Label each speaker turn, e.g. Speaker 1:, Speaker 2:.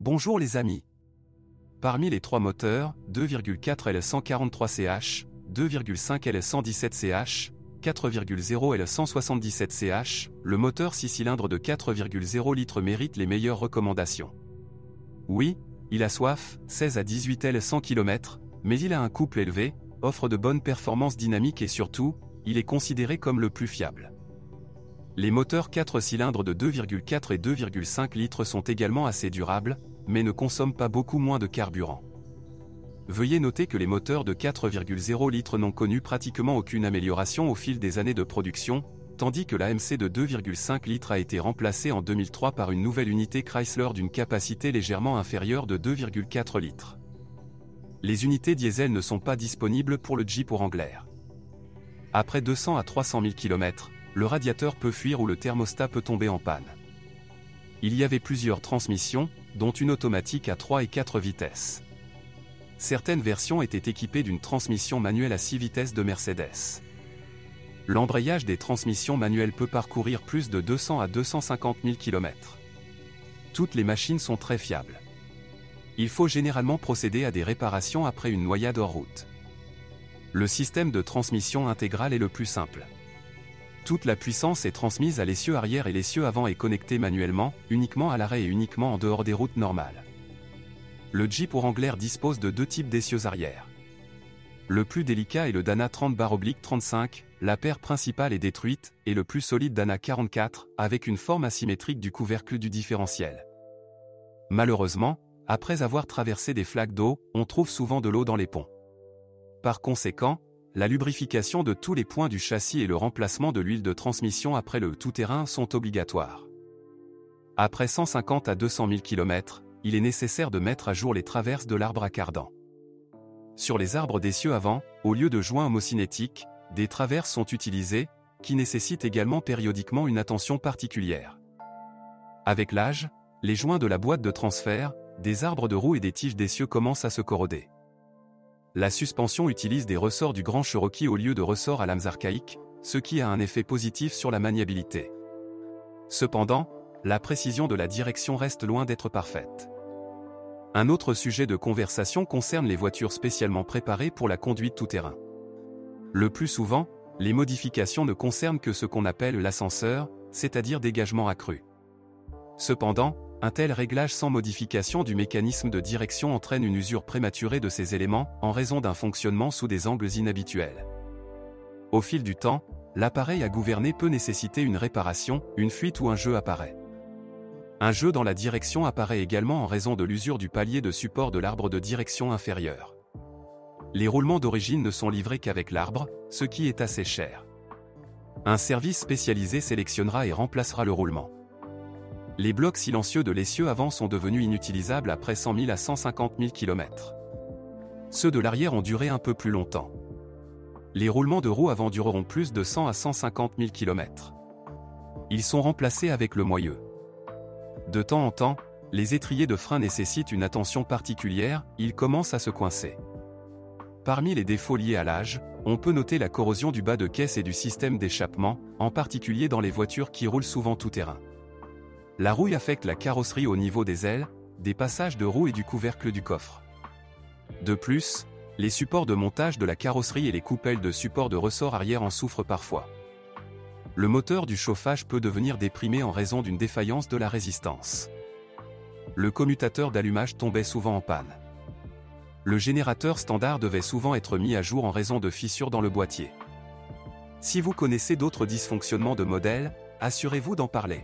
Speaker 1: Bonjour les amis. Parmi les trois moteurs, 2,4 L143 CH, 2,5 L117 CH, 4,0 L177 CH, le moteur 6 cylindres de 4,0 litres mérite les meilleures recommandations. Oui, il a soif, 16 à 18 L100 km, mais il a un couple élevé, offre de bonnes performances dynamiques et surtout, il est considéré comme le plus fiable. Les moteurs 4 cylindres de 2,4 et 2,5 litres sont également assez durables, mais ne consomment pas beaucoup moins de carburant. Veuillez noter que les moteurs de 4,0 litres n'ont connu pratiquement aucune amélioration au fil des années de production, tandis que l'AMC de 2,5 litres a été remplacée en 2003 par une nouvelle unité Chrysler d'une capacité légèrement inférieure de 2,4 litres. Les unités diesel ne sont pas disponibles pour le Jeep Wrangler. Après 200 à 300 000 km, le radiateur peut fuir ou le thermostat peut tomber en panne. Il y avait plusieurs transmissions, dont une automatique à 3 et 4 vitesses. Certaines versions étaient équipées d'une transmission manuelle à 6 vitesses de Mercedes. L'embrayage des transmissions manuelles peut parcourir plus de 200 à 250 000 km. Toutes les machines sont très fiables. Il faut généralement procéder à des réparations après une noyade hors route. Le système de transmission intégrale est le plus simple. Toute la puissance est transmise à l'essieu arrière et l'essieu avant est connecté manuellement, uniquement à l'arrêt et uniquement en dehors des routes normales. Le Jeep Wrangler dispose de deux types d'essieux arrière. Le plus délicat est le Dana 30/35, la paire principale est détruite, et le plus solide Dana 44, avec une forme asymétrique du couvercle du différentiel. Malheureusement, après avoir traversé des flaques d'eau, on trouve souvent de l'eau dans les ponts. Par conséquent, la lubrification de tous les points du châssis et le remplacement de l'huile de transmission après le tout-terrain sont obligatoires. Après 150 à 200 000 km, il est nécessaire de mettre à jour les traverses de l'arbre à cardan. Sur les arbres d'essieu avant, au lieu de joints homocinétiques, des traverses sont utilisées, qui nécessitent également périodiquement une attention particulière. Avec l'âge, les joints de la boîte de transfert, des arbres de roue et des tiges d'essieu commencent à se corroder. La suspension utilise des ressorts du Grand Cherokee au lieu de ressorts à lames archaïques, ce qui a un effet positif sur la maniabilité. Cependant, la précision de la direction reste loin d'être parfaite. Un autre sujet de conversation concerne les voitures spécialement préparées pour la conduite tout-terrain. Le plus souvent, les modifications ne concernent que ce qu'on appelle l'ascenseur, c'est-à-dire dégagement accru. Cependant, un tel réglage sans modification du mécanisme de direction entraîne une usure prématurée de ces éléments, en raison d'un fonctionnement sous des angles inhabituels. Au fil du temps, l'appareil à gouverner peut nécessiter une réparation, une fuite ou un jeu apparaît. Un jeu dans la direction apparaît également en raison de l'usure du palier de support de l'arbre de direction inférieur. Les roulements d'origine ne sont livrés qu'avec l'arbre, ce qui est assez cher. Un service spécialisé sélectionnera et remplacera le roulement. Les blocs silencieux de l'essieu avant sont devenus inutilisables après 100 000 à 150 000 km. Ceux de l'arrière ont duré un peu plus longtemps. Les roulements de roues avant dureront plus de 100 à 150 000 km. Ils sont remplacés avec le moyeu. De temps en temps, les étriers de frein nécessitent une attention particulière, ils commencent à se coincer. Parmi les défauts liés à l'âge, on peut noter la corrosion du bas de caisse et du système d'échappement, en particulier dans les voitures qui roulent souvent tout-terrain. La rouille affecte la carrosserie au niveau des ailes, des passages de roues et du couvercle du coffre. De plus, les supports de montage de la carrosserie et les coupelles de support de ressort arrière en souffrent parfois. Le moteur du chauffage peut devenir déprimé en raison d'une défaillance de la résistance. Le commutateur d'allumage tombait souvent en panne. Le générateur standard devait souvent être mis à jour en raison de fissures dans le boîtier. Si vous connaissez d'autres dysfonctionnements de modèle, assurez-vous d'en parler.